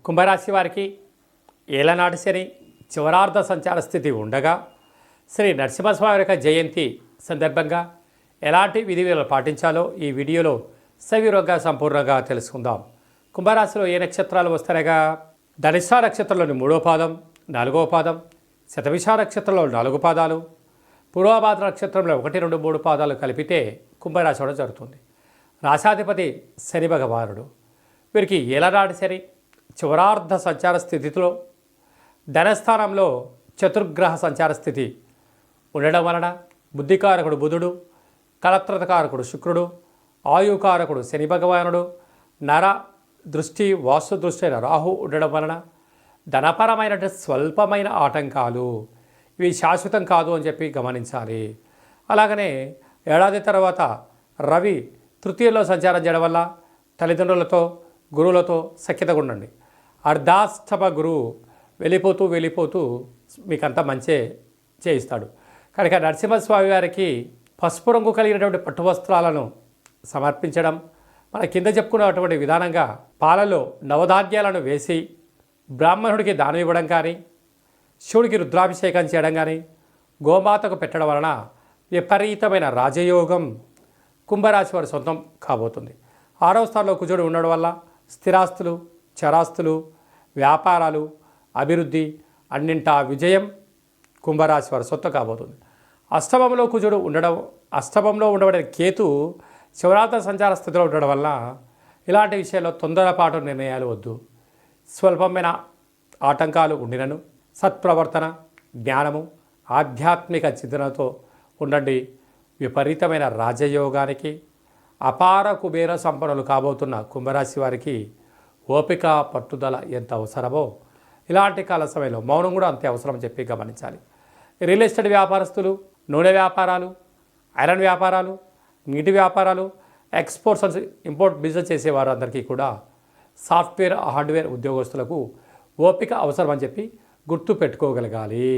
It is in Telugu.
కుంభరాశి వారికి ఏలనాటి శని చివరార్ధ సంచార స్థితి ఉండగా శ్రీ నరసింహస్వామి యొక్క జయంతి సందర్భంగా ఎలాంటి విధివిధాలు పాటించాలో ఈ వీడియోలో సవివరంగా సంపూర్ణంగా తెలుసుకుందాం. కుంభరాశిలో ఏ నక్షత్రాలు వస్తాయగా ధనిష్ఠా నక్షత్రంలోని 3వ పాదం, 4వ పాదం, శతభిష నక్షత్రంలో 4 పాదాలు, పూర్వభాద్ర నక్షత్రంలో 1, 2, 3 పాదాలు కలిపితే కుంభరాశి అవడం జరుగుతుంది. రాశాధిపతి శని భగవానుడు. వీరికి ఏలనాటి శని చివరార్ధ సంచార స్థితిలో ధనస్థానంలో చతుర్గ్రహ సంచార స్థితి ఉండడం వలన బుద్ధికారకుడు బుధుడు, కళత్రకారకుడు శుక్రుడు, ఆయుకారకుడు శని భగవానుడు, నర దృష్టి వాస్తు దృష్టి అయిన రాహు ఉండడం వలన ధనపరమైన స్వల్పమైన ఆటంకాలు, ఇవి శాశ్వతం కాదు అని చెప్పి గమనించాలి. అలాగనే ఏడాది తర్వాత రవి తృతీయలో సంచారం చేయడం వల్ల తల్లిదండ్రులతో గురువులతో సఖ్యతగా ఉండండి. అర్ధాష్టమ గురువు వెళ్ళిపోతూ మీకంతా మంచే చేయిస్తాడు. కనుక నరసింహస్వామి వారికి పసుపు రంగు కలిగినటువంటి పట్టు వస్త్రాలను సమర్పించడం, మన కింద చెప్పుకున్నటువంటి విధానంగా పాలలో నవధాన్యాలను వేసి బ్రాహ్మణుడికి దానం ఇవ్వడం కానీ, శివుడికి రుద్రాభిషేకం చేయడం కానీ, గోమాతకు పెట్టడం వలన విపరీతమైన రాజయోగం కుంభరాశి వారి సొంతం కాబోతుంది. 6వ స్థానంలో కుజుడు ఉండడం వల్ల స్థిరాస్తులు, చరాస్తులు, వ్యాపారాలు, అభివృద్ధి అన్నింటా విజయం కుంభరాశి వారి సొంతం కాబోతుంది. అష్టమంలో కుజుడు ఉండడం, అష్టమంలో ఉండబడిన కేతు శివరాత్ర సంచార స్థితిలో ఉండడం వల్ల ఇలాంటి విషయాల్లో తొందరపాటు నిర్ణయాలు వద్దు. స్వల్పమైన ఆటంకాలు ఉండినను సత్ప్రవర్తన, జ్ఞానము, ఆధ్యాత్మిక చింతనతో ఉండండి. విపరీతమైన రాజయోగానికి అపార కుబేర సంపన్నులు కాబోతున్న కుంభరాశి వారికి ఓపిక పట్టుదల ఎంత అవసరమో ఇలాంటి కాల సమయంలో మౌనం కూడా అంతే అవసరం చెప్పి గమనించాలి. రియల్ ఎస్టేట్ వ్యాపారస్తులు, నూనె వ్యాపారాలు, ఐరన్ వ్యాపారాలు, నీటి వ్యాపారాలు, ఎక్స్పోర్ట్స్ అండ్ ఇంపోర్ట్ బిజినెస్ చేసేవారు అందరికీ కూడా సాఫ్ట్వేర్ హార్డ్వేర్ ఉద్యోగస్తులకు ఓపిక అవసరం అని చెప్పి గుర్తు పెట్టుకోగలగాలి.